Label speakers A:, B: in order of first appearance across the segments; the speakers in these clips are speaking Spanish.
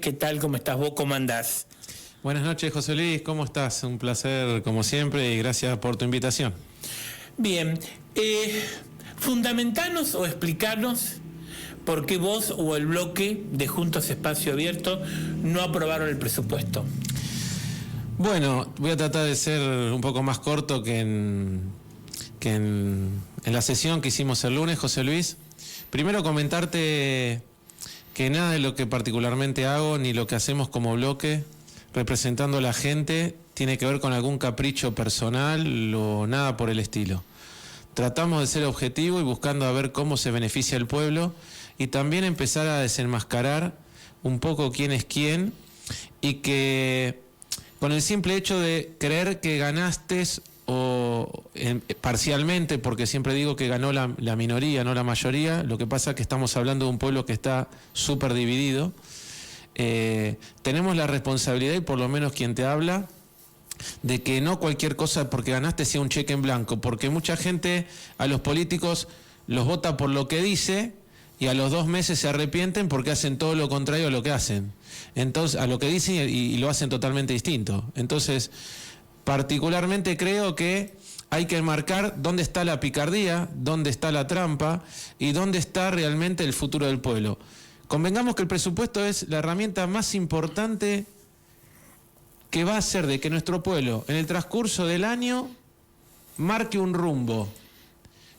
A: ¿qué tal? ¿Cómo estás vos? ¿Cómo andás?
B: Buenas noches, José Luis, ¿cómo estás? Un placer como siempre y gracias por tu invitación.
A: Bien, fundamentanos o explicarnos por qué vos o el bloque de Juntos Espacio Abierto no aprobaron el presupuesto.
B: Bueno, voy a tratar de ser un poco más corto que en la sesión que hicimos el lunes, José Luis. Primero comentarte que nada de lo que particularmente hago ni lo que hacemos como bloque representando a la gente tiene que ver con algún capricho personal o nada por el estilo. Tratamos de ser objetivos y buscando a ver cómo se beneficia el pueblo y también empezar a desenmascarar un poco quién es quién y que con el simple hecho de creer que ganaste o parcialmente, porque siempre digo que ganó la minoría, no la mayoría, lo que pasa es que estamos hablando de un pueblo que está súper dividido. Tenemos la responsabilidad, y por lo menos quien te habla, de que no cualquier cosa porque ganaste sea un cheque en blanco, porque mucha gente a los políticos los vota por lo que dice y a los 2 meses se arrepienten porque hacen todo lo contrario a lo que hacen. Entonces, a lo que dicen y lo hacen totalmente distinto. Entonces, particularmente creo que hay que enmarcar dónde está la picardía, dónde está la trampa y dónde está realmente el futuro del pueblo. Convengamos que el presupuesto es la herramienta más importante que va a hacer de que nuestro pueblo en el transcurso del año marque un rumbo,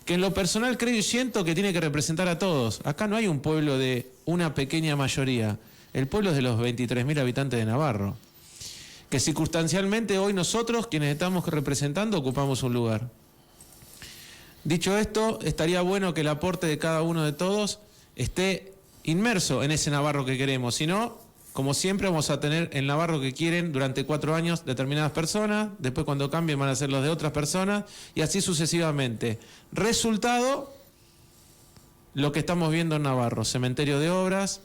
B: que en lo personal creo y siento que tiene que representar a todos. Acá no hay un pueblo de una pequeña mayoría, el pueblo es de los 23.000 habitantes de Navarro, que circunstancialmente hoy nosotros, quienes estamos representando, ocupamos un lugar. Dicho esto, estaría bueno que el aporte de cada uno de todos esté inmerso en ese Navarro que queremos, si no, como siempre vamos a tener el Navarro que quieren durante 4 años determinadas personas, después cuando cambien van a ser los de otras personas y así sucesivamente. Resultado, lo que estamos viendo en Navarro, cementerio de obras,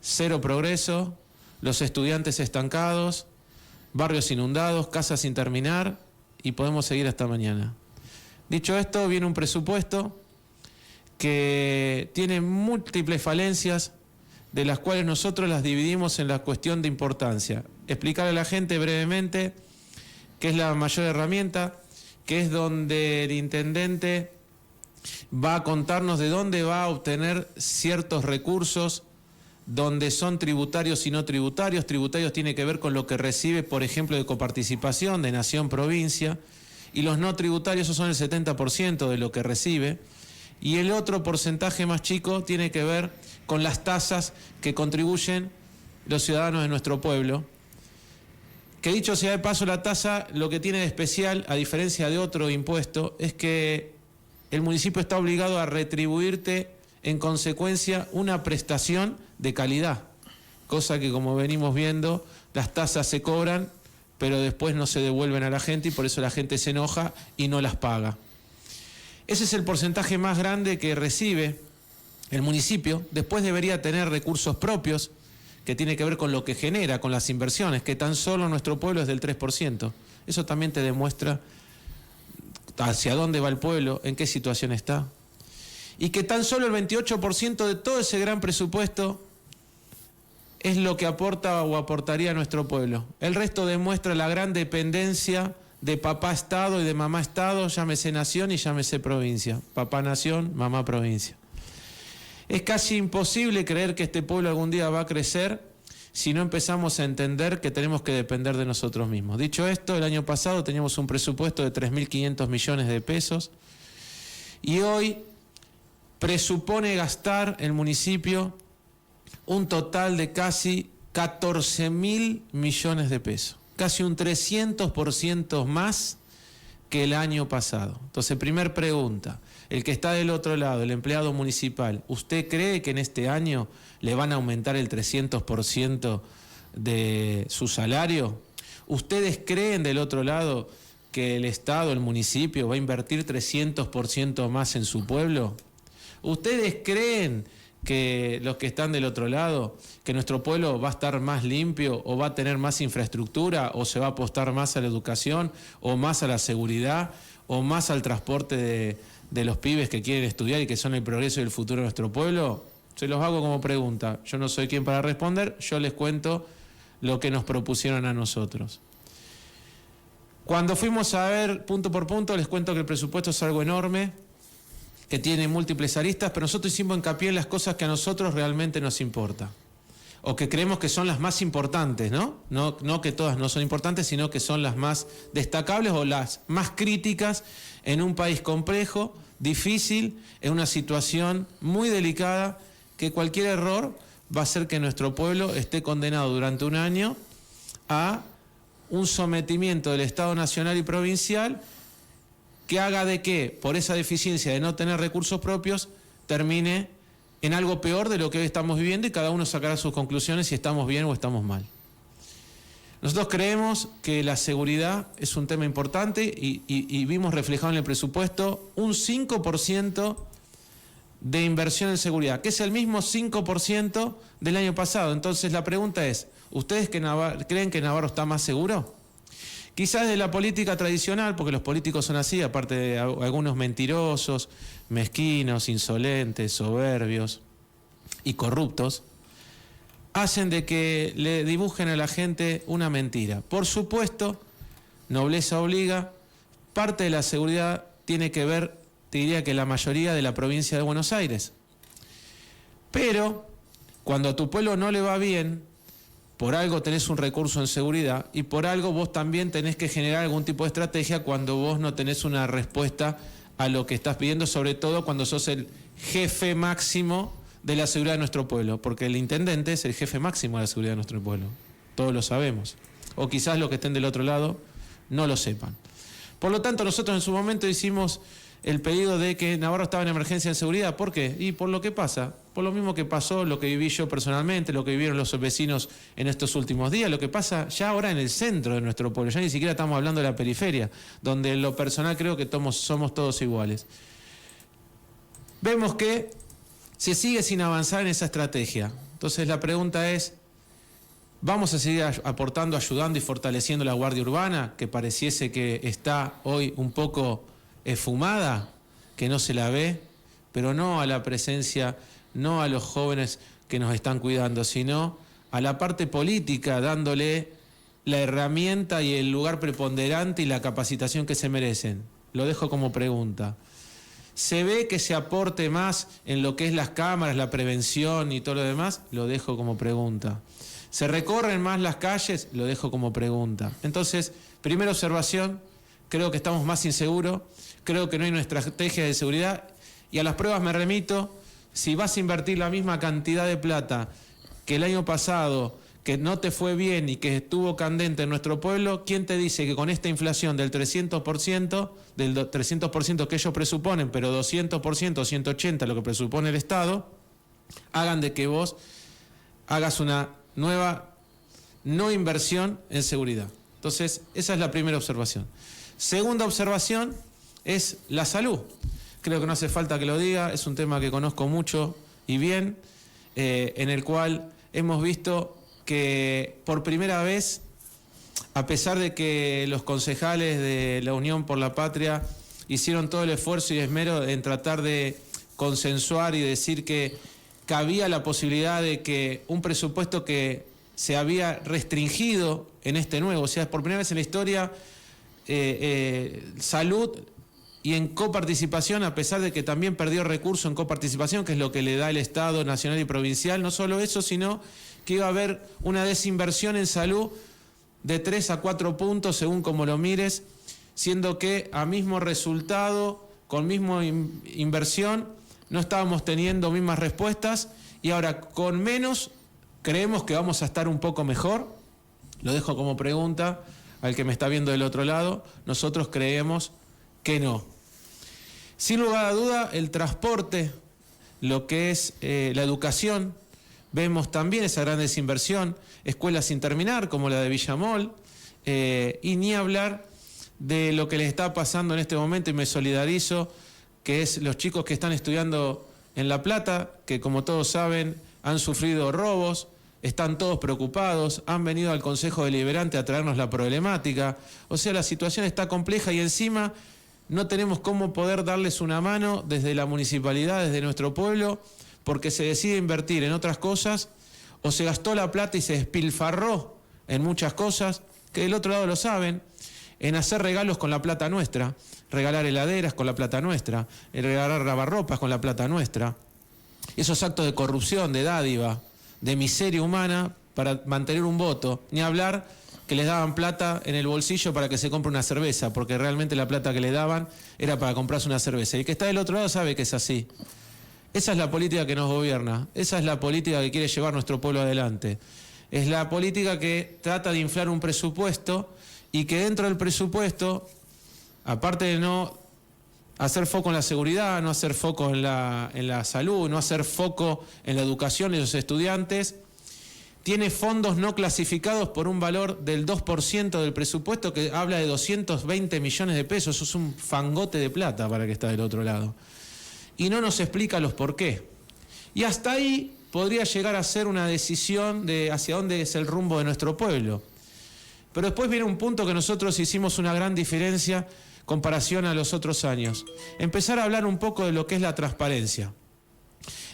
B: cero progreso, los estudiantes estancados, barrios inundados, casas sin terminar y podemos seguir hasta mañana. Dicho esto, viene un presupuesto que tiene múltiples falencias, de las cuales nosotros las dividimos en la cuestión de importancia. Explicar a la gente brevemente qué es la mayor herramienta, que es donde el intendente va a contarnos de dónde va a obtener ciertos recursos, donde son tributarios y no tributarios. Tributarios tiene que ver con lo que recibe, por ejemplo, de coparticipación, de nación, provincia, y los no tributarios, esos son el 70% de lo que recibe. Y el otro porcentaje más chico tiene que ver con las tasas que contribuyen los ciudadanos de nuestro pueblo. Que dicho sea de paso, la tasa lo que tiene de especial, a diferencia de otro impuesto, es que el municipio está obligado a retribuirte en consecuencia una prestación de calidad. Cosa que, como venimos viendo, las tasas se cobran, pero después no se devuelven a la gente y por eso la gente se enoja y no las paga. Ese es el porcentaje más grande que recibe el municipio. Después debería tener recursos propios, que tiene que ver con lo que genera, con las inversiones, que tan solo nuestro pueblo es del 3%. Eso también te demuestra hacia dónde va el pueblo, en qué situación está. Y que tan solo el 28% de todo ese gran presupuesto es lo que aporta o aportaría a nuestro pueblo. El resto demuestra la gran dependencia de papá Estado y de mamá Estado, llámese nación y llámese provincia. Papá nación, mamá provincia. Es casi imposible creer que este pueblo algún día va a crecer si no empezamos a entender que tenemos que depender de nosotros mismos. Dicho esto, el año pasado teníamos un presupuesto de 3.500 millones de pesos y hoy presupone gastar el municipio un total de casi 14.000 millones de pesos. Casi un 300% más que el año pasado. Entonces, primer pregunta, el que está del otro lado, el empleado municipal, ¿usted cree que en este año le van a aumentar el 300% de su salario? ¿Ustedes creen del otro lado que el Estado, el municipio, va a invertir 300% más en su pueblo? ¿Ustedes creen que los que están del otro lado, que nuestro pueblo va a estar más limpio o va a tener más infraestructura o se va a apostar más a la educación o más a la seguridad o más al transporte de los pibes que quieren estudiar y que son el progreso y el futuro de nuestro pueblo? Se los hago como pregunta. Yo no soy quien para responder, yo les cuento lo que nos propusieron a nosotros. Cuando fuimos a ver punto por punto, les cuento que el presupuesto es algo enorme, que tiene múltiples aristas, pero nosotros hicimos hincapié en las cosas que a nosotros realmente nos importa, o que creemos que son las más importantes, ¿no? No que todas no son importantes, sino que son las más destacables o las más críticas en un país complejo, difícil, en una situación muy delicada, que cualquier error va a hacer que nuestro pueblo esté condenado durante un año a un sometimiento del Estado nacional y provincial que haga de que, por esa deficiencia de no tener recursos propios, termine en algo peor de lo que hoy estamos viviendo, y cada uno sacará sus conclusiones si estamos bien o estamos mal. Nosotros creemos que la seguridad es un tema importante y vimos reflejado en el presupuesto un 5% de inversión en seguridad, que es el mismo 5% del año pasado. Entonces la pregunta es, ¿ustedes creen que Navarro está más seguro? Quizás de la política tradicional, porque los políticos son así, aparte de algunos mentirosos, mezquinos, insolentes, soberbios y corruptos, hacen de que le dibujen a la gente una mentira. Por supuesto, nobleza obliga, parte de la seguridad tiene que ver, te diría que la mayoría, de la provincia de Buenos Aires. Pero cuando a tu pueblo no le va bien, por algo tenés un recurso en seguridad y por algo vos también tenés que generar algún tipo de estrategia cuando vos no tenés una respuesta a lo que estás pidiendo, sobre todo cuando sos el jefe máximo de la seguridad de nuestro pueblo, porque el intendente es el jefe máximo de la seguridad de nuestro pueblo. Todos lo sabemos. O quizás los que estén del otro lado no lo sepan. Por lo tanto, nosotros en su momento hicimos el pedido de que Navarro estaba en emergencia en seguridad. ¿Por qué? Y por lo que pasa, por lo mismo que pasó, lo que viví yo personalmente, lo que vivieron los vecinos en estos últimos días, lo que pasa ya ahora en el centro de nuestro pueblo, ya ni siquiera estamos hablando de la periferia, donde en lo personal creo que somos todos iguales. Vemos que se sigue sin avanzar en esa estrategia. Entonces la pregunta es, ¿vamos a seguir aportando, ayudando y fortaleciendo la Guardia Urbana, que pareciese que está hoy un poco esfumada, que no se la ve, pero no a la presencia, no a los jóvenes que nos están cuidando, sino a la parte política, dándole la herramienta y el lugar preponderante y la capacitación que se merecen? Lo dejo como pregunta. ¿Se ve que se aporte más en lo que es las cámaras, la prevención y todo lo demás? Lo dejo como pregunta. ¿Se recorren más las calles? Lo dejo como pregunta. Entonces, primera observación, creo que estamos más inseguros, creo que no hay una estrategia de seguridad, y a las pruebas me remito. Si vas a invertir la misma cantidad de plata que el año pasado, que no te fue bien y que estuvo candente en nuestro pueblo, ¿quién te dice que con esta inflación del 300%, del 300% que ellos presuponen, pero 200%, 180% lo que presupone el Estado, hagan de que vos hagas una nueva no inversión en seguridad? Entonces, esa es la primera observación. Segunda observación es la salud. Creo que no hace falta que lo diga, es un tema que conozco mucho y bien, en el cual hemos visto que por primera vez, a pesar de que los concejales de la Unión por la Patria hicieron todo el esfuerzo y esmero en tratar de consensuar y decir que cabía la posibilidad de que un presupuesto que se había restringido en este nuevo, o sea, por primera vez en la historia, salud y en coparticipación, a pesar de que también perdió recursos en coparticipación, que es lo que le da el Estado nacional y provincial, no solo eso, sino que iba a haber una desinversión en salud de 3 a 4 puntos, según como lo mires, siendo que a mismo resultado, con misma inversión, no estábamos teniendo mismas respuestas, y ahora con menos creemos que vamos a estar un poco mejor. Lo dejo como pregunta al que me está viendo del otro lado. Nosotros creemos que no. Sin lugar a duda, el transporte, lo que es la educación, vemos también esa gran desinversión, escuelas sin terminar, como la de Villamol, y ni hablar de lo que les está pasando en este momento, y me solidarizo, que es los chicos que están estudiando en La Plata, que como todos saben han sufrido robos, están todos preocupados, han venido al Consejo Deliberante a traernos la problemática. O sea, la situación está compleja y encima no tenemos cómo poder darles una mano desde la municipalidad, desde nuestro pueblo, porque se decide invertir en otras cosas, o se gastó la plata y se despilfarró en muchas cosas, que del otro lado lo saben, en hacer regalos con la plata nuestra, regalar heladeras con la plata nuestra, regalar lavarropas con la plata nuestra, esos actos de corrupción, de dádiva, de miseria humana para mantener un voto, ni hablar que les daban plata en el bolsillo para que se compre una cerveza, porque realmente la plata que le daban era para comprarse una cerveza. Y el que está del otro lado sabe que es así. Esa es la política que nos gobierna, esa es la política que quiere llevar nuestro pueblo adelante. Es la política que trata de inflar un presupuesto y que dentro del presupuesto, aparte de no hacer foco en la seguridad, no hacer foco en la salud, no hacer foco en la educación de los estudiantes, tiene fondos no clasificados por un valor del 2% del presupuesto, que habla de 220 millones de pesos. Eso es un fangote de plata para el que está del otro lado. Y no nos explica los por qué. Y hasta ahí podría llegar a ser una decisión de hacia dónde es el rumbo de nuestro pueblo. Pero después viene un punto que nosotros hicimos una gran diferencia en comparación a los otros años. Empezar a hablar un poco de lo que es la transparencia.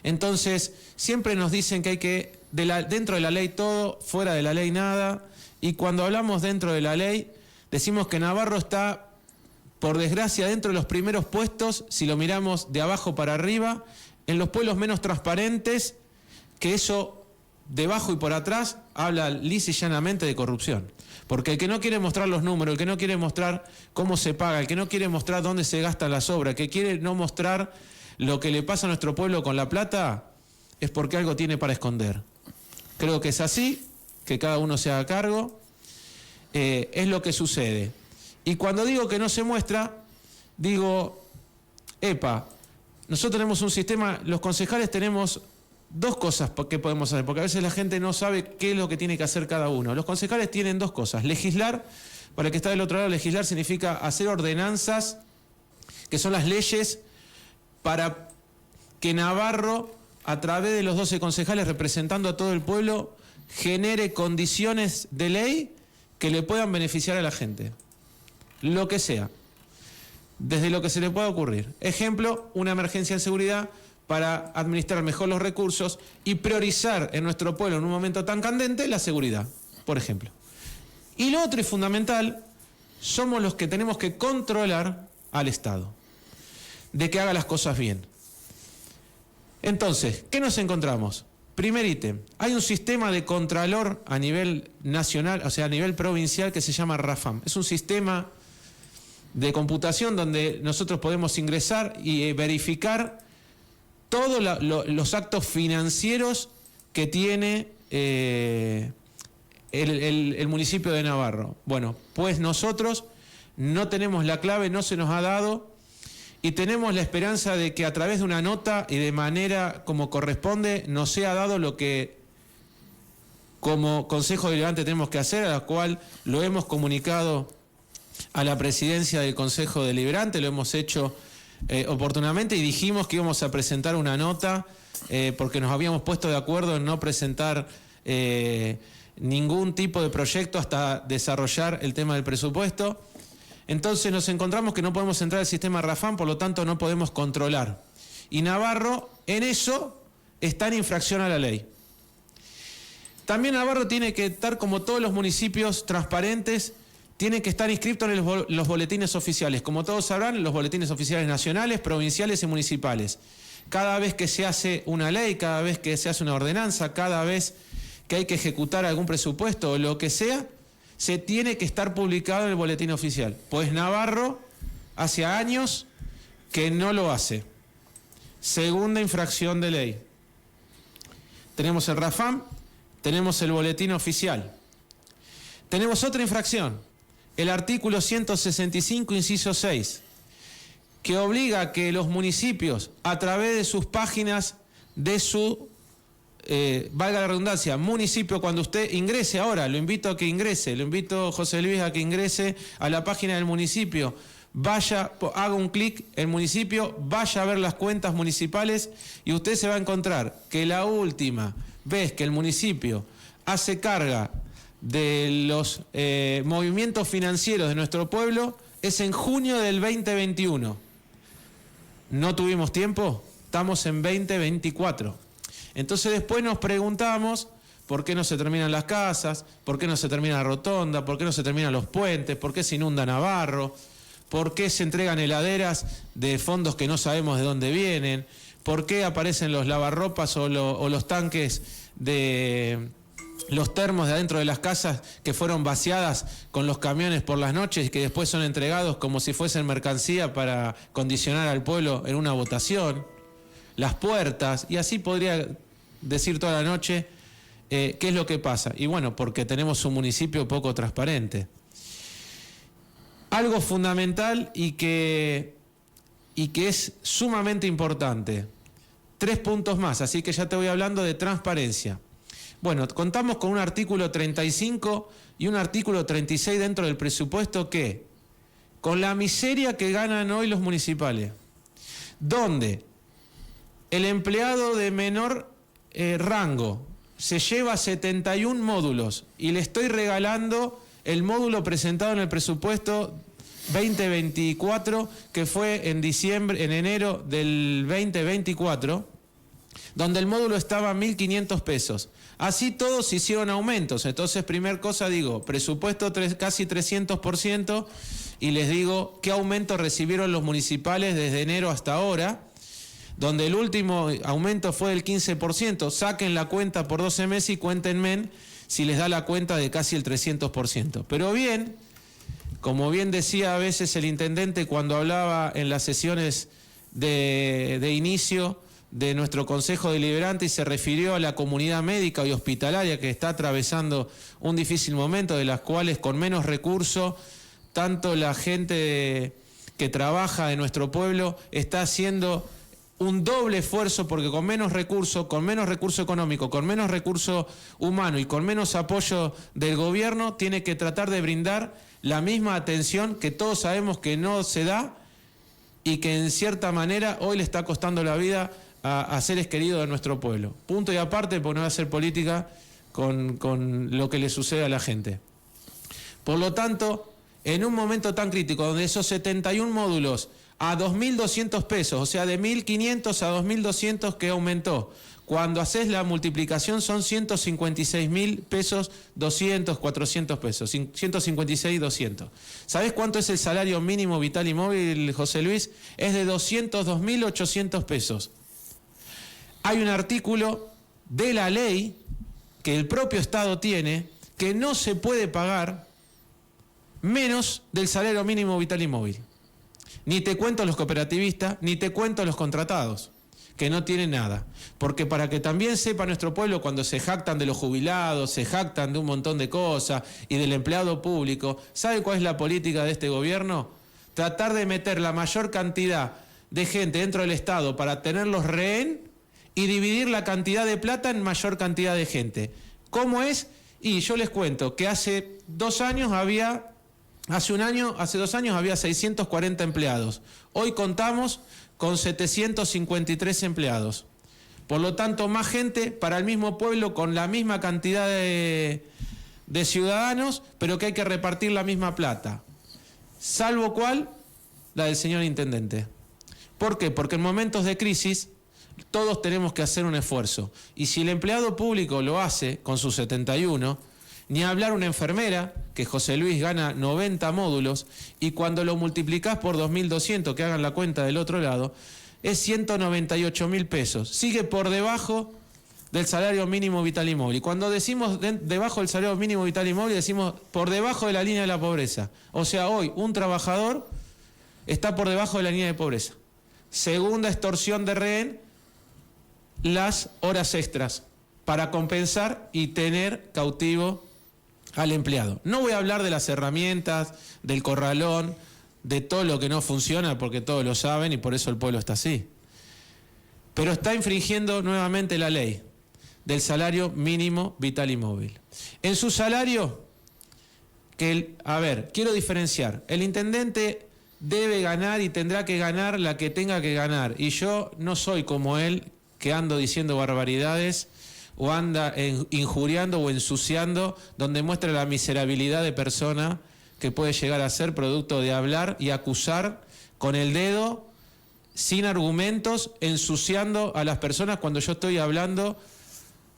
B: Entonces, siempre nos dicen que hay que, dentro de la ley todo, fuera de la ley nada, y cuando hablamos dentro de la ley, decimos que Navarro está, por desgracia, dentro de los primeros puestos, si lo miramos de abajo para arriba, en los pueblos menos transparentes, que eso, debajo y por atrás, habla lisa y llanamente de corrupción. Porque el que no quiere mostrar los números, el que no quiere mostrar cómo se paga, el que no quiere mostrar dónde se gastan las obras, el que quiere no mostrar lo que le pasa a nuestro pueblo con la plata, es porque algo tiene para esconder. Creo que es así, que cada uno se haga cargo, es lo que sucede. Y cuando digo que no se muestra, digo, nosotros tenemos un sistema, los concejales tenemos dos cosas que podemos hacer, porque a veces la gente no sabe qué es lo que tiene que hacer cada uno. Los concejales tienen dos cosas: legislar, para el que está del otro lado, legislar significa hacer ordenanzas, que son las leyes, para que Navarro, a través de los 12 concejales representando a todo el pueblo, genere condiciones de ley que le puedan beneficiar a la gente. Lo que sea, desde lo que se le pueda ocurrir. Ejemplo, una emergencia en seguridad para administrar mejor los recursos y priorizar en nuestro pueblo en un momento tan candente la seguridad, por ejemplo. Y lo otro y fundamental, somos los que tenemos que controlar al Estado, de que haga las cosas bien. Entonces, ¿qué nos encontramos? Primer ítem, hay un sistema de contralor a nivel nacional, o sea, a nivel provincial, que se llama RAFAM. Es un sistema de computación donde nosotros podemos ingresar y verificar todos los actos financieros que tiene el municipio de Navarro. Bueno, pues nosotros no tenemos la clave, no se nos ha dado, y tenemos la esperanza de que a través de una nota y de manera como corresponde nos sea dado lo que como Consejo Deliberante tenemos que hacer, a la cual lo hemos comunicado a la presidencia del Consejo Deliberante, lo hemos hecho oportunamente, y dijimos que íbamos a presentar una nota porque nos habíamos puesto de acuerdo en no presentar ningún tipo de proyecto hasta desarrollar el tema del presupuesto. Entonces nos encontramos que no podemos entrar al sistema RAFAM, por lo tanto no podemos controlar. Y Navarro en eso está en infracción a la ley. También Navarro tiene que estar, como todos los municipios transparentes, tiene que estar inscrito en los boletines oficiales. Como todos sabrán, los boletines oficiales nacionales, provinciales y municipales. Cada vez que se hace una ley, cada vez que se hace una ordenanza, cada vez que hay que ejecutar algún presupuesto o lo que sea, se tiene que estar publicado en el boletín oficial. Pues Navarro hace años que no lo hace. Segunda infracción de ley. Tenemos el RAFAM, tenemos el boletín oficial. Tenemos otra infracción, el artículo 165, inciso 6, que obliga a que los municipios, a través de sus páginas de su, valga la redundancia, municipio, cuando usted ingrese ahora, lo invito a que ingrese, lo invito, José Luis, a que ingrese a la página del municipio, vaya, haga un clic en municipio, vaya a ver las cuentas municipales y usted se va a encontrar que la última vez que el municipio hace carga de los movimientos financieros de nuestro pueblo es en junio del 2021. No tuvimos tiempo, estamos en 2024. Entonces después nos preguntamos por qué no se terminan las casas, por qué no se termina la rotonda, por qué no se terminan los puentes, por qué se inunda Navarro, por qué se entregan heladeras de fondos que no sabemos de dónde vienen, por qué aparecen los lavarropas o los tanques de los termos de adentro de las casas que fueron vaciadas con los camiones por las noches y que después son entregados como si fuesen mercancía para condicionar al pueblo en una votación, las puertas, y así podría decir toda la noche qué es lo que pasa. Y bueno, porque tenemos un municipio poco transparente. Algo fundamental y que es sumamente importante. 3 puntos más, así que ya te voy hablando de transparencia. Bueno, contamos con un artículo 35 y un artículo 36 dentro del presupuesto que, con la miseria que ganan hoy los municipales, donde el empleado de menor rango se lleva 71 módulos y le estoy regalando el módulo presentado en el presupuesto 2024, que fue en enero del 2024, donde el módulo estaba a 1.500 pesos. Así todos hicieron aumentos. Entonces, primer cosa digo, presupuesto casi 300%, y les digo qué aumento recibieron los municipales desde enero hasta ahora, donde el último aumento fue del 15%. Saquen la cuenta por 12 meses y cuéntenme si les da la cuenta de casi el 300%. Pero bien, como bien decía a veces el intendente cuando hablaba en las sesiones de inicio de nuestro Consejo Deliberante y se refirió a la comunidad médica y hospitalaria que está atravesando un difícil momento, de las cuales con menos recursos, tanto la gente que trabaja en nuestro pueblo está haciendo un doble esfuerzo, porque con menos recurso económico, con menos recurso humano y con menos apoyo del gobierno, tiene que tratar de brindar la misma atención que todos sabemos que no se da y que en cierta manera hoy le está costando la vida a seres queridos de nuestro pueblo. Punto y aparte, porque no va a hacer política con lo que le sucede a la gente. Por lo tanto, en un momento tan crítico, donde esos 71 módulos a 2.200 pesos, o sea, de 1.500 a 2.200 que aumentó, cuando haces la multiplicación son 156.000 pesos, 200, 400 pesos, 156, 200. ¿Sabés cuánto es el salario mínimo vital y móvil, José Luis? Es de 202.800 pesos. Hay un artículo de la ley que el propio Estado tiene que no se puede pagar menos del salario mínimo vital y móvil. Ni te cuento los cooperativistas, ni te cuento los contratados, que no tienen nada. Porque para que también sepa nuestro pueblo, cuando se jactan de los jubilados, se jactan de un montón de cosas y del empleado público, ¿sabe cuál es la política de este gobierno? Tratar de meter la mayor cantidad de gente dentro del Estado para tenerlos rehén y dividir la cantidad de plata en mayor cantidad de gente. ¿Cómo es? Y yo les cuento que hace 2 años hace 2 años había 640 empleados. Hoy contamos con 753 empleados. Por lo tanto, más gente para el mismo pueblo con la misma cantidad de ciudadanos, pero que hay que repartir la misma plata. Salvo cuál, la del señor intendente. ¿Por qué? Porque en momentos de crisis todos tenemos que hacer un esfuerzo. Y si el empleado público lo hace con sus 71, ni hablar una enfermera, que José Luis gana 90 módulos, y cuando lo multiplicás por 2.200, que hagan la cuenta del otro lado, es 198.000 pesos. Sigue por debajo del salario mínimo vital y móvil. Y cuando decimos debajo del salario mínimo vital y móvil, decimos por debajo de la línea de la pobreza. O sea, hoy un trabajador está por debajo de la línea de pobreza. Segunda extorsión de rehén, las horas extras para compensar y tener cautivo al empleado. No voy a hablar de las herramientas, del corralón, de todo lo que no funciona, porque todos lo saben y por eso el pueblo está así. Pero está infringiendo nuevamente la ley del salario mínimo vital y móvil. En su salario, quiero diferenciar. El intendente debe ganar y tendrá que ganar la que tenga que ganar. Y yo no soy como él, que ando diciendo barbaridades o anda injuriando o ensuciando, donde muestra la miserabilidad de persona que puede llegar a ser producto de hablar y acusar con el dedo sin argumentos, ensuciando a las personas cuando yo estoy hablando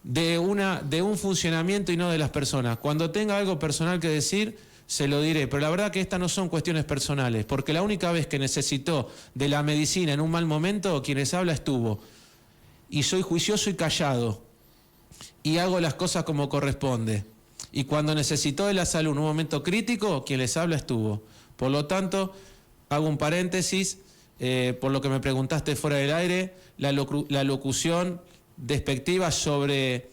B: de un funcionamiento y no de las personas. Cuando tenga algo personal que decir, se lo diré, pero la verdad que estas no son cuestiones personales, porque la única vez que necesitó de la medicina en un mal momento, quien les habla estuvo. Y soy juicioso y callado, y hago las cosas como corresponde. Y cuando necesitó de la salud en un momento crítico, quien les habla estuvo. Por lo tanto, hago un paréntesis, por lo que me preguntaste fuera del aire, la locución despectiva sobre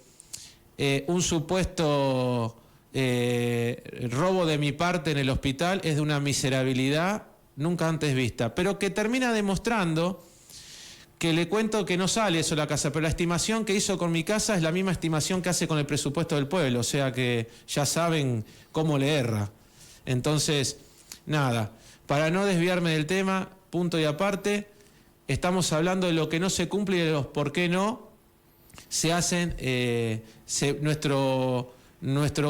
B: un supuesto robo de mi parte en el hospital es de una miserabilidad nunca antes vista, pero que termina demostrando que le cuento que no sale eso la casa, pero la estimación que hizo con mi casa es la misma estimación que hace con el presupuesto del pueblo, o sea que ya saben cómo le erra. Entonces, nada, para no desviarme del tema, punto y aparte, estamos hablando de lo que no se cumple y de los por qué no se hacen. Nuestro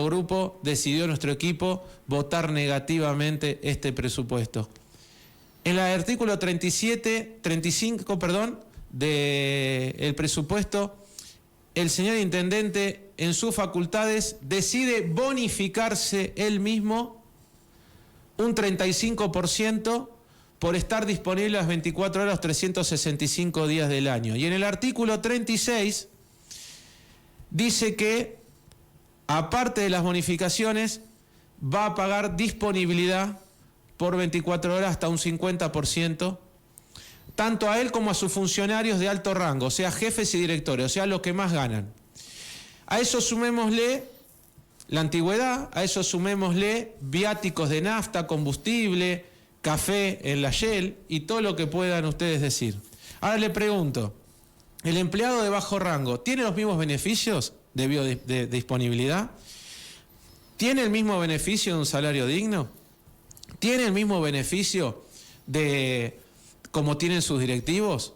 B: grupo decidió, nuestro equipo, votar negativamente este presupuesto. En el artículo 35, del presupuesto, el señor intendente, en sus facultades, decide bonificarse él mismo un 35% por estar disponible las 24 horas, los 365 días del año. Y en el artículo 36 dice que, aparte de las bonificaciones, va a pagar disponibilidad por 24 horas hasta un 50%, tanto a él como a sus funcionarios de alto rango, o sea, jefes y directores, o sea, los que más ganan. A eso sumémosle la antigüedad, a eso sumémosle viáticos de nafta, combustible, café en la Shell y todo lo que puedan ustedes decir. Ahora le pregunto, ¿el empleado de bajo rango tiene los mismos beneficios de disponibilidad? ¿Tiene el mismo beneficio de un salario digno? ¿Tiene el mismo beneficio de como tienen sus directivos?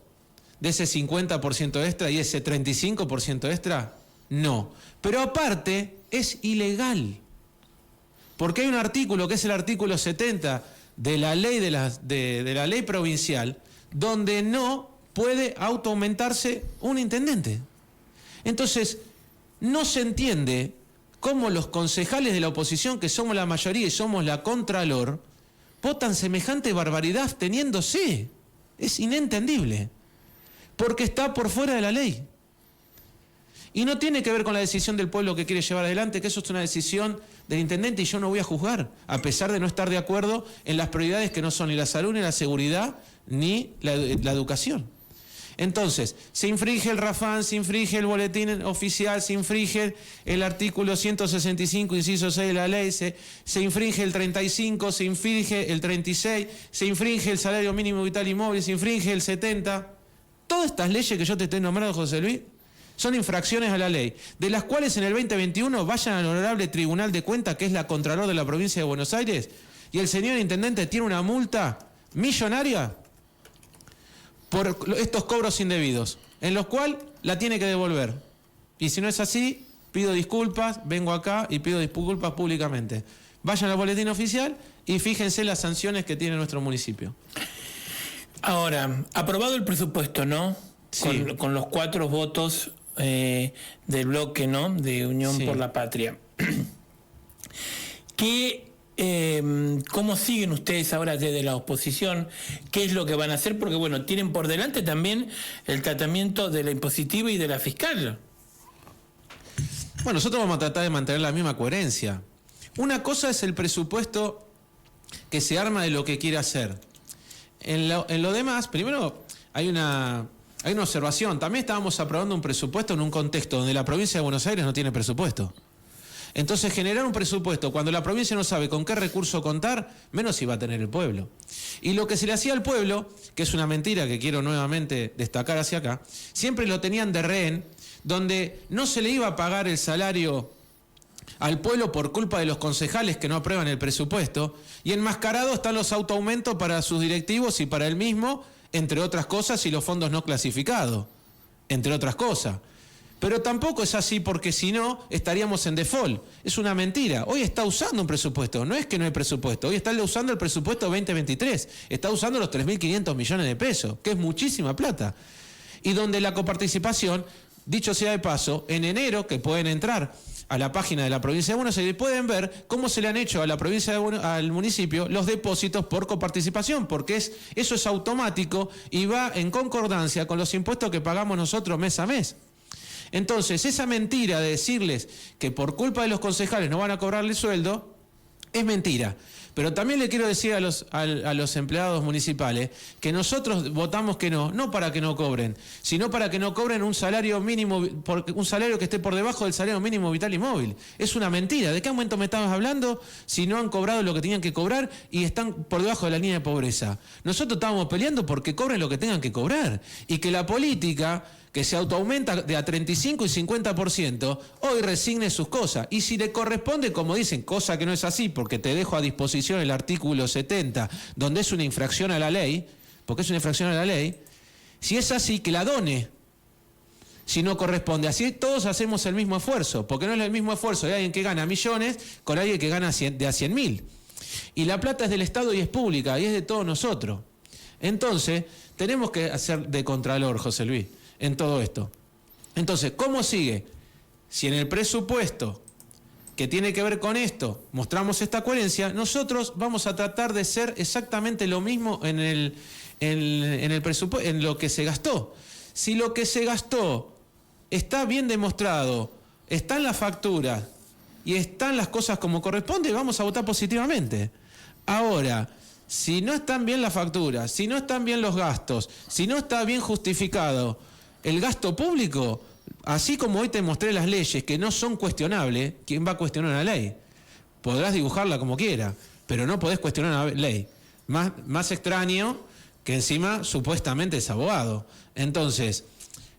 B: ¿De ese 50% extra y ese 35% extra? No. Pero aparte, es ilegal. Porque hay un artículo, que es el artículo 70 de la ley de la ley provincial, donde no puede autoaumentarse un intendente. Entonces, no se entiende cómo los concejales de la oposición, que somos la mayoría y somos la contralor, votan semejante barbaridad absteniéndose. Es inentendible, porque está por fuera de la ley. Y no tiene que ver con la decisión del pueblo que quiere llevar adelante, que eso es una decisión del intendente y yo no voy a juzgar, a pesar de no estar de acuerdo en las prioridades que no son ni la salud, ni la seguridad, ni la educación. Entonces, se infringe el RAFAN, se infringe el boletín oficial, se infringe el artículo 165, inciso 6 de la ley, se infringe el 35, se infringe el 36, se infringe el salario mínimo vital y móvil, se infringe el 70. Todas estas leyes que yo te estoy nombrando, José Luis, son infracciones a la ley, de las cuales en el 2021 vayan al Honorable Tribunal de Cuentas, que es la Contralor de la Provincia de Buenos Aires, y el señor intendente tiene una multa millonaria por estos cobros indebidos, en los cuales la tiene que devolver. Y si no es así, pido disculpas, vengo acá y pido disculpas públicamente. Vayan al boletín oficial y fíjense las sanciones que tiene nuestro municipio.
A: Ahora, aprobado el presupuesto, ¿no?
B: Sí.
A: Con los 4 votos del bloque, ¿no? De Unión por la Patria. ¿Cómo siguen ustedes ahora desde la oposición? ¿Qué es lo que van a hacer? Porque, bueno, tienen por delante también el tratamiento de la impositiva y de la fiscal.
B: Bueno, nosotros vamos a tratar de mantener la misma coherencia. Una cosa es el presupuesto que se arma de lo que quiere hacer. En lo demás, primero hay una observación. También estábamos aprobando un presupuesto en un contexto donde la provincia de Buenos Aires no tiene presupuesto. Entonces, generar un presupuesto cuando la provincia no sabe con qué recurso contar, menos iba a tener el pueblo. Y lo que se le hacía al pueblo, que es una mentira que quiero nuevamente destacar hacia acá, siempre lo tenían de rehén, donde no se le iba a pagar el salario al pueblo por culpa de los concejales que no aprueban el presupuesto, y enmascarados están los autoaumentos para sus directivos y para él mismo, entre otras cosas, y los fondos no clasificados, entre otras cosas. Pero tampoco es así porque si no estaríamos en default. Es una mentira. Hoy está usando un presupuesto. No es que no hay presupuesto. Hoy está usando el presupuesto 2023. Está usando los 3.500 millones de pesos, que es muchísima plata. Y donde la coparticipación, dicho sea de paso, en enero, que pueden entrar a la página de la provincia de Buenos Aires, pueden ver cómo se le han hecho a la provincia al municipio los depósitos por coparticipación, porque eso es automático y va en concordancia con los impuestos que pagamos nosotros mes a mes. Entonces, esa mentira de decirles que por culpa de los concejales no van a cobrarle sueldo, es mentira. Pero también le quiero decir a los empleados municipales que nosotros votamos que no para que no cobren, sino para que no cobren un salario mínimo, un salario que esté por debajo del salario mínimo vital y móvil. Es una mentira. ¿De qué aumento me estabas hablando si no han cobrado lo que tenían que cobrar y están por debajo de la línea de pobreza? Nosotros estábamos peleando porque cobren lo que tengan que cobrar y que la política, que se autoaumenta de a 35 y 50%, hoy resigne sus cosas. Y si le corresponde, como dicen, cosa que no es así, porque te dejo a disposición el artículo 70, donde es una infracción a la ley, porque es una infracción a la ley, si es así, que la done, si no corresponde. Así todos hacemos el mismo esfuerzo, porque no es el mismo esfuerzo de alguien que gana millones con alguien que gana de a 100.000. Y la plata es del Estado y es pública, y es de todos nosotros. Entonces, tenemos que hacer de contralor, José Luis, en todo esto. Entonces, ¿cómo sigue? Si en el presupuesto que tiene que ver con esto mostramos esta coherencia, nosotros vamos a tratar de ser exactamente lo mismo en el presupuesto, en lo que se gastó. Si lo que se gastó está bien demostrado, están las facturas y están las cosas como corresponde, vamos a votar positivamente. Ahora, si no están bien las facturas, si no están bien los gastos, si no está bien justificado el gasto público, así como hoy te mostré las leyes que no son cuestionables, ¿quién va a cuestionar una ley? Podrás dibujarla como quiera, pero no podés cuestionar una ley. Más extraño que encima supuestamente es abogado. Entonces,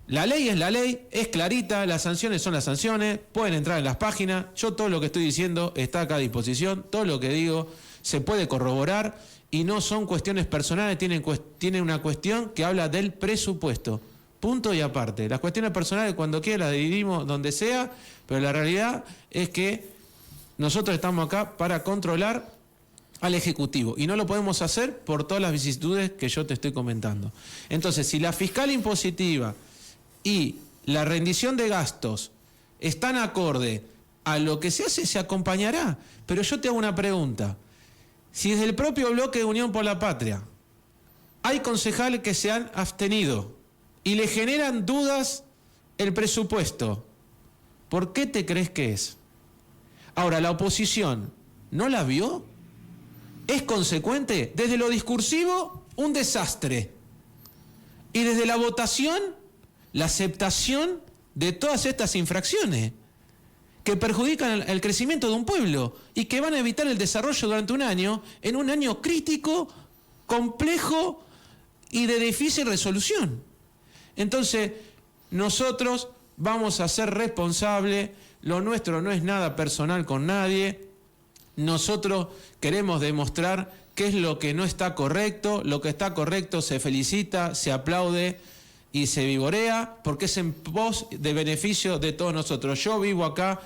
B: la ley es la ley, es clarita, las sanciones son las sanciones, pueden entrar en las páginas, yo todo lo que estoy diciendo está acá a disposición, todo lo que digo se puede corroborar y no son cuestiones personales, tienen una cuestión que habla del presupuesto. Punto y aparte. Las cuestiones personales cuando quiera las dividimos donde sea, pero la realidad es que nosotros estamos acá para controlar al Ejecutivo y no lo podemos hacer por todas las vicisitudes que yo te estoy comentando. Entonces, si la fiscal impositiva y la rendición de gastos están acorde a lo que se hace, se acompañará. Pero yo te hago una pregunta. Si desde el propio bloque de Unión por la Patria hay concejales que se han abstenido y le generan dudas el presupuesto, ¿por qué te crees que es? Ahora, ¿la oposición no la vio? ¿Es consecuente? Desde lo discursivo, un desastre. Y desde la votación, la aceptación de todas estas infracciones que perjudican el crecimiento de un pueblo y que van a evitar el desarrollo durante un año, en un año crítico, complejo y de difícil resolución. Entonces, nosotros vamos a ser responsables, lo nuestro no es nada personal con nadie, nosotros queremos demostrar qué es lo que no está correcto, lo que está correcto se felicita, se aplaude y se vivorea, porque es en pos de beneficio de todos nosotros. Yo vivo acá,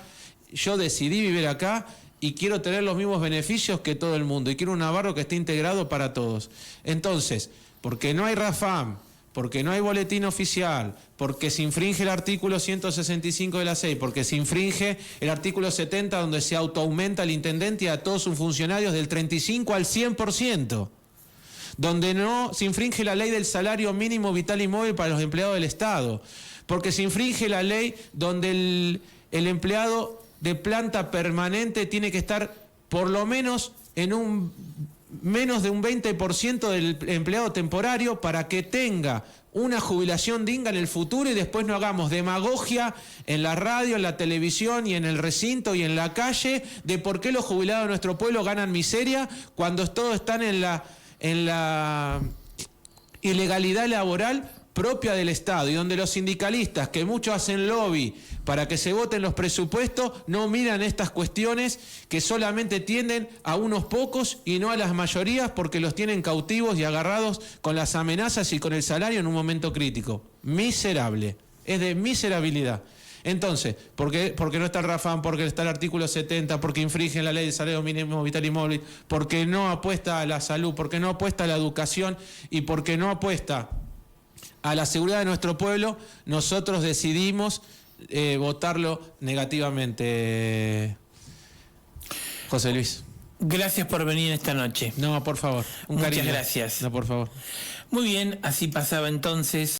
B: yo decidí vivir acá y quiero tener los mismos beneficios que todo el mundo y quiero un Navarro que esté integrado para todos. Entonces, porque no hay RAFAM, porque no hay boletín oficial, porque se infringe el artículo 165 de la ley, porque se infringe el artículo 70 donde se autoaumenta al intendente y a todos sus funcionarios del 35 al 100%, donde no se infringe la ley del salario mínimo vital y móvil para los empleados del Estado, porque se infringe la ley donde el empleado de planta permanente tiene que estar por lo menos en menos de un 20% del empleado temporario para que tenga una jubilación digna en el futuro y después no hagamos demagogia en la radio, en la televisión y en el recinto y en la calle de por qué los jubilados de nuestro pueblo ganan miseria cuando todos están en la ilegalidad laboral propia del Estado y donde los sindicalistas, que muchos hacen lobby para que se voten los presupuestos, no miran estas cuestiones que solamente tienden a unos pocos y no a las mayorías porque los tienen cautivos y agarrados con las amenazas y con el salario en un momento crítico. Miserable, es de miserabilidad. Entonces, porque no está el Rafam, porque está el artículo 70, porque infringen la ley de salario mínimo vital y móvil, porque no apuesta a la salud, porque no apuesta a la educación y porque no apuesta a la seguridad de nuestro pueblo, nosotros decidimos votarlo negativamente, José Luis.
A: Gracias por venir esta noche.
B: No, por favor.
A: Muchas gracias.
B: No, por favor.
A: Muy bien, así pasaba entonces